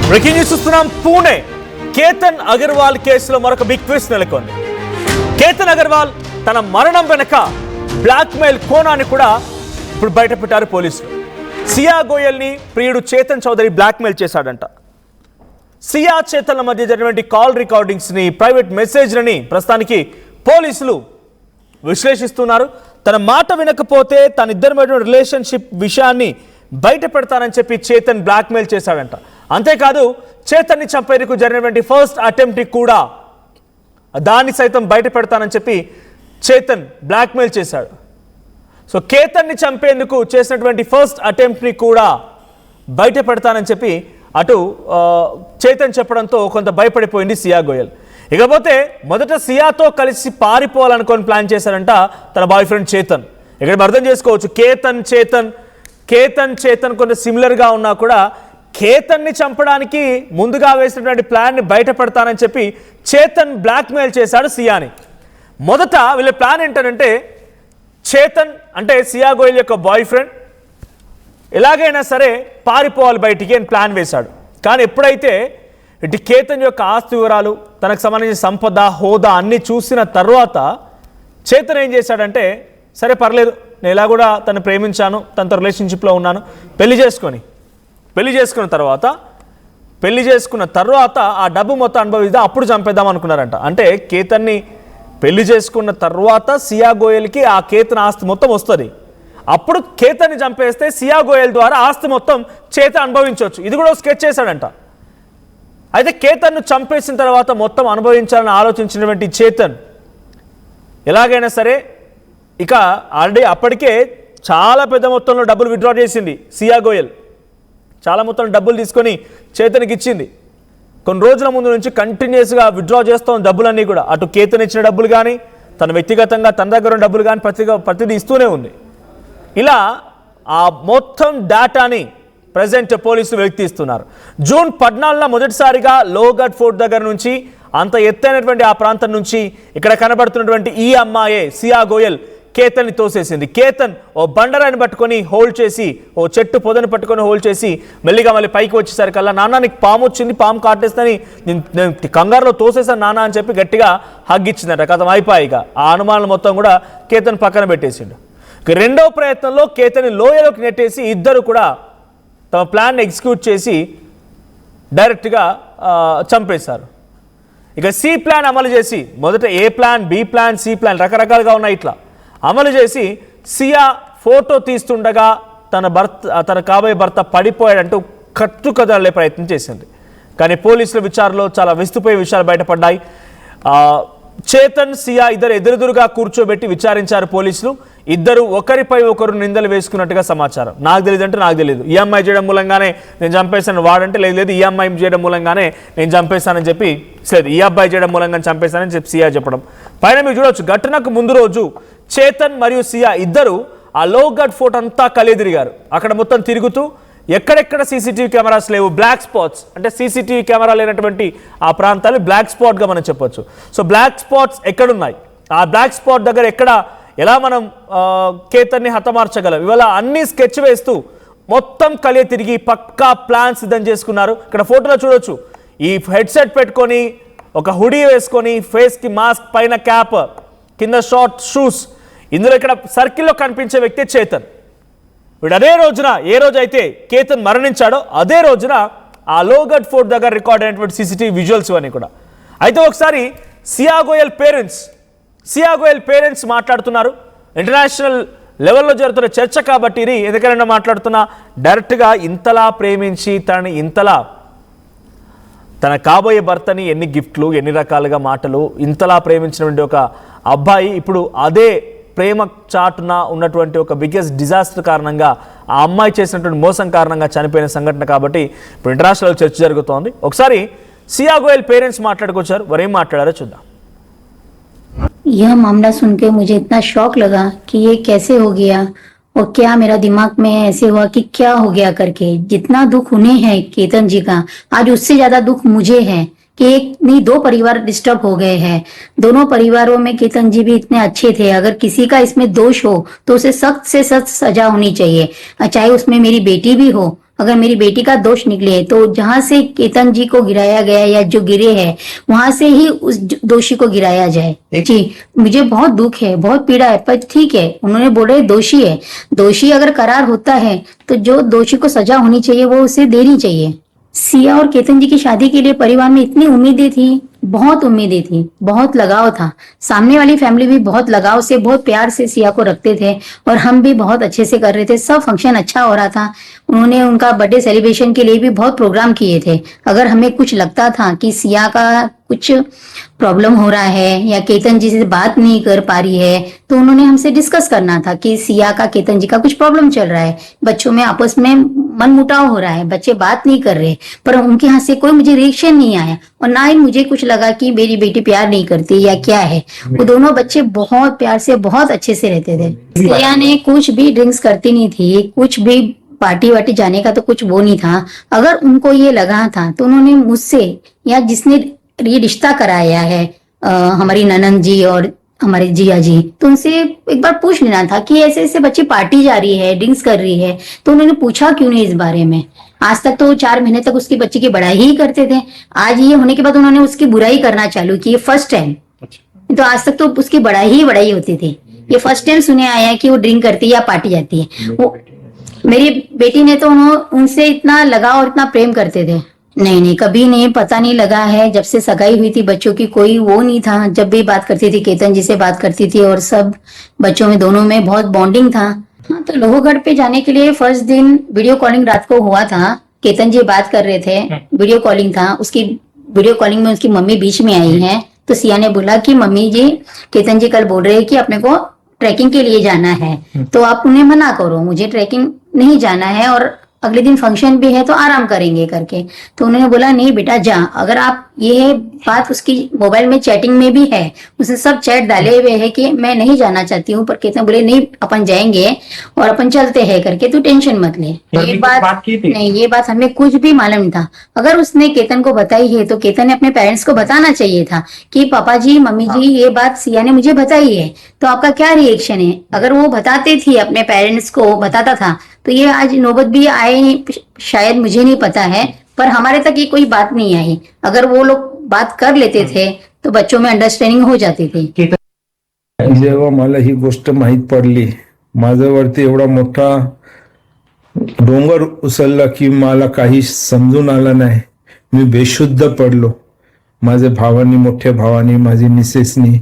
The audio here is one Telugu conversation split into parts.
బ్రేకింగ్ న్యూస్ చూస్తున్నాం. పూణే కేతన్ అగర్వాల్ కేసులో మరొక బిగ్ ట్విస్ట్ నెలకొంది. కేతన్ అగర్వాల్ తన మరణం వెనక బ్లాక్ మెయిల్ కోణాన్ని కూడా ఇప్పుడు బయటపెట్టారు పోలీసులు. సియా గోయల్ ని ప్రియుడు చేతన్ చౌదరి బ్లాక్ మెయిల్ చేశాడంట. సియా చేతన్ల మధ్య జరిగినటువంటి కాల్ రికార్డింగ్స్ ని, ప్రైవేట్ మెసేజ్లని ప్రస్తుతానికి పోలీసులు విశ్లేషిస్తున్నారు. తన మాట వినకపోతే తన ఇద్దరి మధ్య రిలేషన్షిప్ విషయాన్ని బయట పెడతానని చెప్పి చేతన్ బ్లాక్ మెయిల్ చేశాడంట. అంతేకాదు చేతన్ని చంపేందుకు జరిగినటువంటి ఫస్ట్ అటెంప్ట్ కూడా దాన్ని సైతం బయట పెడతానని చెప్పి చేతన్ బ్లాక్ మెయిల్ చేశాడు. సో కేతన్ని చంపేందుకు చేసినటువంటి ఫస్ట్ అటెంప్ట్ని కూడా బయట పెడతానని చెప్పి అటు చేతన్ చెప్పడంతో కొంత భయపడిపోయింది సియా గోయల్. ఇకపోతే మొదట సియాతో కలిసి పారిపోవాలనుకొని ప్లాన్ చేశారంట తన బాయ్ ఫ్రెండ్ చేతన్. ఇక్కడ అర్థం చేసుకోవచ్చు, కేతన్ చేతన్ కొంత సిమిలర్గా ఉన్నా కూడా కేతన్ని చంపడానికి ముందుగా వేసినటువంటి ప్లాన్ని బయట పెడతానని చెప్పి చేతన్ బ్లాక్మెయిల్ చేశాడు సియాని. మొదట వీళ్ళ ప్లాన్ ఏంటంటే, చేతన్ అంటే సియా గోయల్ యొక్క బాయ్ ఫ్రెండ్ ఎలాగైనా సరే పారిపోవాలి బయటికి అని ప్లాన్ వేశాడు. కానీ ఎప్పుడైతే ఇటు కేతన్ యొక్క ఆస్తి వివరాలు, తనకు సంబంధించిన సంపద, హోదా అన్నీ చూసిన తర్వాత చేతన్ ఏం చేశాడంటే, సరే పర్లేదు, నేను ఇలా కూడా తను ప్రేమించాను, తనతో రిలేషన్షిప్లో ఉన్నాను, పెళ్లి చేసుకున్న తర్వాత ఆ డబ్బు మొత్తం అనుభవిద్దాం, అప్పుడు చంపేద్దాం అనుకున్నారంట. అంటే కేతన్ని పెళ్లి చేసుకున్న తర్వాత సియా గోయల్కి ఆ కేతన్ ఆస్తి మొత్తం వస్తుంది. అప్పుడు కేతన్ని చంపేస్తే సియా గోయల్ ద్వారా ఆస్తి మొత్తం చేతన్ అనుభవించవచ్చు. ఇది కూడా స్కెచ్ చేశాడంట. అయితే కేతన్ను చంపేసిన తర్వాత మొత్తం అనుభవించాలని ఆలోచించినటువంటి చేతన్ ఎలాగైనా సరే ఇక ఆల్రెడీ అప్పటికే చాలా పెద్ద మొత్తంలో డబ్బులు విత్డ్రా చేసింది సియా గోయల్. చాలా మొత్తం డబ్బులు తీసుకొని చేతన్కి ఇచ్చింది. కొన్ని రోజుల ముందు నుంచి కంటిన్యూస్గా విత్డ్రా చేస్తాం డబ్బులన్నీ కూడా. అటు కేతన్ ఇచ్చిన డబ్బులు కానీ, తన వ్యక్తిగతంగా తన దగ్గర ఉన్న డబ్బులు కానీ ప్రతిదీ ఇస్తూనే ఉంది. ఇలా ఆ మొత్తం డేటాని ప్రజెంట్ పోలీసులు వ్యక్తిస్తున్నారు. జూన్ 14న మొదటిసారిగా లోగఢ్ ఫోర్ట్ దగ్గర నుంచి, అంత ఎత్తైనటువంటి ఆ ప్రాంతం నుంచి ఇక్కడ కనబడుతున్నటువంటి ఈ అమ్మాయే సియా గోయల్ కేతన్ని తోసేసింది. కేతన్ ఓ బండరాన్ని పట్టుకొని హోల్డ్ చేసి, ఓ చెట్టు పొదను పట్టుకొని హోల్డ్ చేసి మెల్లిగా మళ్ళీ పైకి వచ్చేసరికల్లా, నాన్న నీకు పాము వచ్చింది, పాము కాటేస్తుందని నేను కంగారులో తోసేసాను నాన్న అని చెప్పి గట్టిగా హగ్గిచ్చిందట. కథం అయిపోయిగా ఆ అనుమానాలు మొత్తం కూడా కేతన్ పక్కన పెట్టేసిండు. రెండో ప్రయత్నంలో కేతన్ని లోయలోకి నెట్టేసి ఇద్దరు కూడా తమ ప్లాన్ ఎగ్జిక్యూట్ చేసి డైరెక్ట్గా చంపేశారు. ఇక సి ప్లాన్ అమలు చేసి, మొదట A plan, B plan, C plan రకరకాలుగా ఉన్నాయి, ఇట్లా అమలు చేసి సియా ఫోటో తీస్తుండగా తన కాబోయే భర్త పడిపోయాడంటూ కట్టుకదలే ప్రయత్నం చేసింది. కానీ పోలీసుల విచారణలో చాలా విస్తుపోయే విషయాలు బయటపడ్డాయి. చేతన్, సియా ఇద్దరు ఎదురుదురుగా కూర్చోబెట్టి విచారించారు పోలీసులు. ఇద్దరు ఒకరిపై ఒకరు నిందలు వేసుకున్నట్టుగా సమాచారం. నాకు తెలియదు అంటే నాకు తెలియదు, ఈ అమ్మాయి చేయడం మూలంగానే నేను చంపేశాను, వాడంటే లేదు ఈ అమ్మాయి చేయడం మూలంగానే నేను చంపేశానని చెప్పి, లేదు ఈ అబ్బాయి చేయడం మూలంగా చంపేశానని చెప్పి సియా చెప్పడం. పైన మీరు చూడవచ్చు, ఘటనకు ముందు రోజు చేతన్ మరియు సియా ఇద్దరు ఆ లోగఢ్ ఫోర్ట్ అంతా కలిదిరిగారు. అక్కడ మొత్తం తిరుగుతూ ఎక్కడెక్కడ సీసీటీవీ కెమెరాస్ లేవు, బ్లాక్ స్పాట్స్ అంటే సీసీటీవీ కెమెరా లేనటువంటి ఆ ప్రాంతాలు బ్లాక్ స్పాట్గా మనం చెప్పొచ్చు. సో బ్లాక్ స్పాట్స్ ఎక్కడున్నాయి, ఆ బ్లాక్ స్పాట్ దగ్గర ఎక్కడ, ఎలా మనం కేతన్ని హతమార్చగలం, ఇవాళ అన్ని స్కెచ్ వేస్తూ మొత్తం కలియ తిరిగి పక్కా ప్లాన్ సిద్ధం చేసుకున్నారు. ఇక్కడ ఫోటోలో చూడొచ్చు, ఈ హెడ్సెట్ పెట్టుకొని, ఒక హుడీ వేసుకొని, ఫేస్కి మాస్క్, పైన క్యాప్, కింద షార్ట్ షూస్, ఇందులో ఇక్కడ సర్కిల్లో కనిపించే వ్యక్తి చేతన్. వీడు అదే రోజున, ఏ రోజు అయితే కేతన్ మరణించాడో అదే రోజున ఆ లోగఢ్ ఫోర్ట్ దగ్గర రికార్డ్ అయినటువంటి సీసీటీవీ విజువల్స్ ఇవన్నీ కూడా. అయితే ఒకసారి సియా గోయల్ పేరెంట్స్ మాట్లాడుతున్నారు. ఇంటర్నేషనల్ లెవెల్లో జరుగుతున్న చర్చ కాబట్టి ఇది ఎందుకైనా మాట్లాడుతున్నా, డైరెక్ట్గా ఇంతలా ప్రేమించి తన కాబోయే భర్తని ఎన్ని గిఫ్ట్లు, ఎన్ని రకాలుగా మాటలు, ఇంతలా ప్రేమించినటువంటి ఒక అబ్బాయి ఇప్పుడు అదే ప్రేమ చాటున ఉన్నటువంటి ఒక బిగ్గెస్ట్ డిజాస్టర్ కారణంగా, ఆ అమ్మాయి చేసినటువంటి మోసం కారణంగా చనిపోయిన సంఘటన కాబట్టి ఇప్పుడు ఇంటర్నేషనల్ చర్చ జరుగుతోంది. ఒకసారి సియా గోయల్ పేరెంట్స్ మాట్లాడుకొచ్చారు, వారు ఏం మాట్లాడారో చూద్దాం. यह मामला सुन के मुझे इतना शौक लगा कि ये कैसे हो गया और क्या मेरा दिमाग में ऐसे हुआ कि क्या हो गया करके। जितना दुख उन्हें है केतन जी का, आज उससे ज्यादा दुख मुझे है कि एक नहीं दो परिवार डिस्टर्ब हो गए हैं। दोनों परिवारों में केतन जी भी इतने अच्छे थे, अगर किसी का इसमें दोष हो तो उसे सख्त से सख्त सजा होनी चाहिए, चाहे उसमें मेरी बेटी भी हो, अगर मेरी बेटी का दोष निकले तो जहां से केतन जी को गिराया गया या जो गिरे हैं वहां से ही उस दोषी को गिराया जाए। जी, मुझे बहुत दुख है, बहुत पीड़ा है, पर ठीक है, उन्होंने बोले दोषी है, दोषी अगर करार होता है तो जो दोषी को सजा होनी चाहिए वो उसे देनी चाहिए। सिया और केतन जी की शादी के लिए परिवार में इतनी उम्मीदें थी, बहुत उम्मीदें थी, बहुत लगाव था। सामने वाली फैमिली भी बहुत लगाव से, बहुत प्यार से सिया को रखते थे और हम भी बहुत अच्छे से कर रहे थे। सब फंक्शन अच्छा हो रहा था। उन्होंने उनका बर्थडे सेलिब्रेशन के लिए भी बहुत प्रोग्राम किए थे। अगर हमें कुछ लगता था कि सिया का कुछ प्रॉब्लम हो रहा है या केतन जी से बात नहीं कर पा रही है तो उन्होंने हमसे डिस्कस करना था कि सिया का केतन जी का कुछ प्रॉब्लम चल रहा है, बच्चों में आपस में मनमुटाव हो रहा है, बच्चे बात नहीं कर रहे, पर उनके यहाँ से कोई मुझे रिएक्शन नहीं आया और ना ही मुझे कुछ लगा कि मेरी बेटी प्यार नहीं करती या क्या है। वो दोनों बच्चे बहुत प्यार से, बहुत अच्छे से रहते थे। सिया ने कुछ भी ड्रिंक्स करती नहीं थी, कुछ भी पार्टी वार्टी जाने का तो कुछ वो नहीं था। अगर उनको ये लगा था तो उन्होंने मुझसे या जिसने ये रिश्ता कराया है हमारी ननंद जी और हमारे जिया जी, तो उनसे एक बार पूछ लेना था कि ऐसे ऐसे बच्ची पार्टी जा रही है, ड्रिंक्स कर रही है, तो उन्होंने पूछा क्यों नहीं इस बारे में। आज तक तो 4 महीने तक उसकी बच्ची की बड़ाई ही करते थे, आज ये होने के बाद उन्होंने उसकी बुराई करना चालू की, फर्स्ट टाइम। तो आज तक तो उसकी बड़ाई ही बड़ाई होती थी, ये फर्स्ट टाइम सुने आया है कि वो ड्रिंक करती है या पार्टी जाती है। वो मेरी बेटी ने तो उनसे इतना लगाव और इतना प्रेम करते थे। नहीं नहीं, कभी नहीं, पता नहीं लगा है। जब से सगाई हुई थी बच्चों की कोई वो नहीं था। जब भी बात करती थी केतन जी से बात करती थी और सब बच्चों में दोनों में बहुत बॉन्डिंग था। हाँ, तो लोहगढ़ पे जाने के लिए फर्स्ट दिन वीडियो कॉलिंग रात को हुआ था। केतन जी बात कर रहे थे, वीडियो कॉलिंग था, उसकी वीडियो कॉलिंग में उसकी मम्मी बीच में आई है। तो सिया ने बोला कि मम्मी जी, केतन जी कल बोल रहे हैं कि अपने को ट्रैकिंग के लिए जाना है, तो आप उन्हें मना करो, मुझे ट्रैकिंग नहीं जाना है और अगले दिन फंक्शन भी है तो आराम करेंगे करके। तो उन्होंने बोला नहीं बेटा जा। अगर आप, ये बात उसकी मोबाइल में चैटिंग में भी है, उसने सब चैट डाले हुए है कि मैं नहीं जाना चाहती हूँ, पर केतन बोले नहीं अपन जाएंगे और अपन चलते हैं करके, तू टेंशन मत ले। ये बात नहीं, ये बात हमें कुछ भी मालूम नहीं था। अगर उसने केतन को बताई है तो केतन ने अपने पेरेंट्स को बताना चाहिए था कि पापा जी, मम्मी जी, ये बात सिया ने मुझे बताई है, तो आपका क्या रिएक्शन है। अगर वो बताते थी, अपने पेरेंट्स को बताता था, तो ये आज नौबत भी आए शायद, मुझे नहीं पता है, पर हमारे तक ये कोई बात नहीं आई। अगर वो लोग बात कर लेते थे तो बच्चों में अंडरस्टँडिंग हो जाती थी। जेव्हा मला ही गोष्ट माहीत पडली, माझ्यावरती एवढा मोठा डोंगर उचलला की मला काही समजून आलं नाही। मी बेशुद्ध पडलो। माझे भावानी, मोठ्या भावानी, माझी मिसेसनी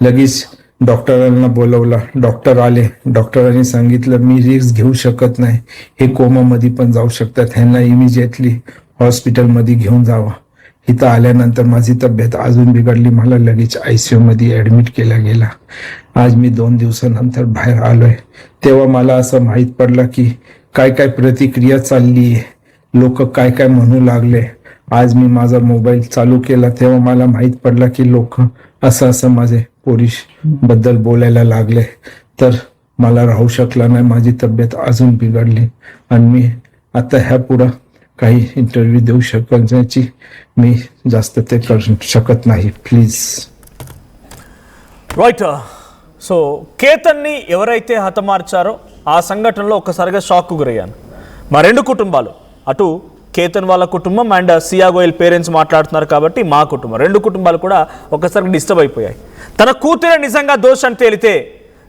लगेच डॉक्टरांना बोलवलं। डॉक्टर आले, डॉक्टरांनी सांगितलं मी रिस्क घेऊ शकत नाही, हे कोमामध्ये पण जाऊ शकतात, ह्यांना इमिजिएटली हॉस्पिटलमध्ये घेऊन जावा। इथं आल्यानंतर माझी तब्येत अजून बिघडली, मला लगेच ICU मध्ये ऍडमिट केला गेला। आज मी 2 दिवसानंतर बाहेर आलोय। तेव्हा मला असं माहीत पडलं की काय काय प्रतिक्रिया चालली आहे, लोक काय काय म्हणू लागले। आज मी माझा मोबाईल चालू केला तेव्हा मला माहीत पडलं की लोक असं असं माझे पोरीश बद्दल बोलायला लागले, तर मला राहू शकला नाही। माझी तब्येत अजून बिघडली आणि मी आता ह्या पुढे काही इंटरव्ह्यू देऊ शकण्याची मी जास्त ते करू शकत नाही, ప్లీజ్। రైట్, సో కేతన్ని ఎవరైతే హతమార్చారో ఆ సంఘటనలో ఒక్కసారిగా షాక్కు గురయ్యాను। మా రెండు కుటుంబాలు, అటు కేతన్ వాళ్ళ కుటుంబం అండ్ సియా గోయల్ పేరెంట్స్ మాట్లాడుతున్నారు కాబట్టి మా కుటుంబం, రెండు కుటుంబాలు కూడా ఒక్కసారి డిస్టర్బ్ అయిపోయాయి। తన కూతురే నిజంగా దోషం తేలితే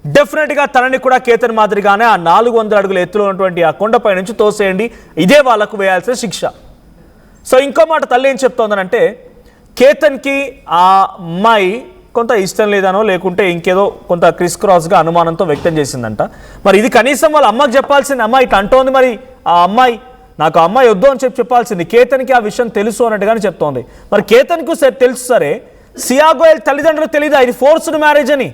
డెఫినెట్గా తనని కూడా కేతన్ మాదిరిగానే ఆ 400 అడుగుల ఎత్తులో ఉన్నటువంటి ఆ కొండపై నుంచి తోసేయండి, ఇదే వాళ్ళకు వేయాల్సిన శిక్ష। సో ఇంకో మాట తల్లి ఏం చెప్తోందనంటే, కేతన్కి ఆ అమ్మాయి కొంత ఇష్టం లేదనో లేకుంటే ఇంకేదో కొంత క్రిస్ క్రాస్గా అనుమానంతో వ్యక్తం చేసిందంట। మరి ఇది కనీసం వాళ్ళ అమ్మకి చెప్పాల్సింది, అమ్మాయి ఇట్లా అంటోంది, మరి ఆ అమ్మాయి నాకు ఆ అమ్మాయి వద్దు అని చెప్పాల్సింది। కేతన్కి ఆ విషయం తెలుసు అన్నట్టుగానే చెప్తోంది। మరి కేతన్కు తెలుసు సరే, సియా గోయల్ తల్లిదండ్రులు తెలీదా ఇది ఫోర్స్డ్ మ్యారేజ్ అని?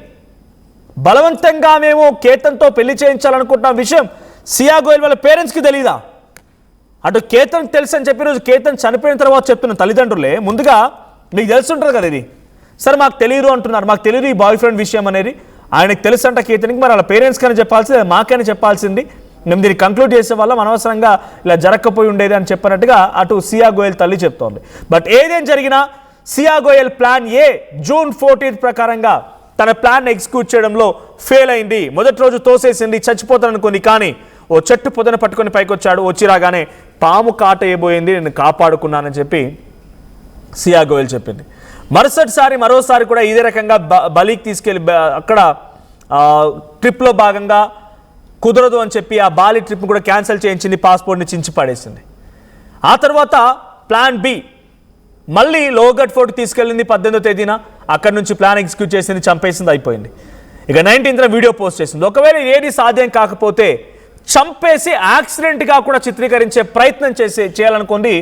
బలవంతంగా మేము కేతన్తో పెళ్లి చేయించాలనుకుంటున్న విషయం సియా గోయల్ వాళ్ళ పేరెంట్స్కి తెలీదా? అటు కేతన్ తెలుసు అని చెప్పి రోజు కేతన్ చనిపోయిన తర్వాత చెప్తున్న తల్లిదండ్రులే ముందుగా మీకు తెలుసుంటుంది కదా ఇది, సరే మాకు తెలియదు అంటున్నారు, మాకు తెలియదు ఈ బాయ్ ఫ్రెండ్ విషయం అనేది, ఆయనకు తెలుసు అంట కేతన్కి, మరి వాళ్ళ పేరెంట్స్ కానీ చెప్పాల్సింది, మాకైనా చెప్పాల్సింది, మేము దీన్ని కంక్లూడ్ చేసే వల్ల అనవసరంగా ఇలా జరగకపోయి ఉండేది అని చెప్పినట్టుగా అటు సియా గోయల్ తల్లి చెప్తోంది। బట్ ఏదేం జరిగినా సియా గోయల్ ప్లాన్ ఏ జూన్ 14 ప్రకారంగా తన ప్లాన్ ఎగ్జిక్యూట్ చేయడంలో ఫెయిల్ అయింది। మొదటి రోజు తోసేసింది, చచ్చిపోతాననుకుంది, కానీ ఓ చెట్టు పొదన పట్టుకొని పైకి వచ్చాడు. వచ్చి రాగానే పాము కాటేయబోయింది, నేను కాపాడుకున్నానని చెప్పి సియా గోయల్ చెప్పింది. మరోసారి కూడా ఇదే రకంగా బలికి తీసుకెళ్ళి అక్కడ ట్రిప్లో భాగంగా కుదరదు అని చెప్పి ఆ బాలి ట్రిప్ కూడా క్యాన్సిల్ చేయించింది, పాస్పోర్ట్ని చించి పడేసింది. ఆ తర్వాత ప్లాన్ బి మళ్ళీ లోగట్ ఫోర్ట్ తీసుకెళ్ళింది 18వ తేదీన. అక్కడ నుంచి ప్లాన్ ఎగ్జిక్యూట్ చేసింది, చంపేసింది, అయిపోయింది. ఇక 19th వీడియో పోస్ట్ చేసింది. ఒకవేళ ఏది సాధ్యం కాకపోతే చంపేసి యాక్సిడెంట్గా కూడా చిత్రీకరించే ప్రయత్నం చేయాలనుకుంది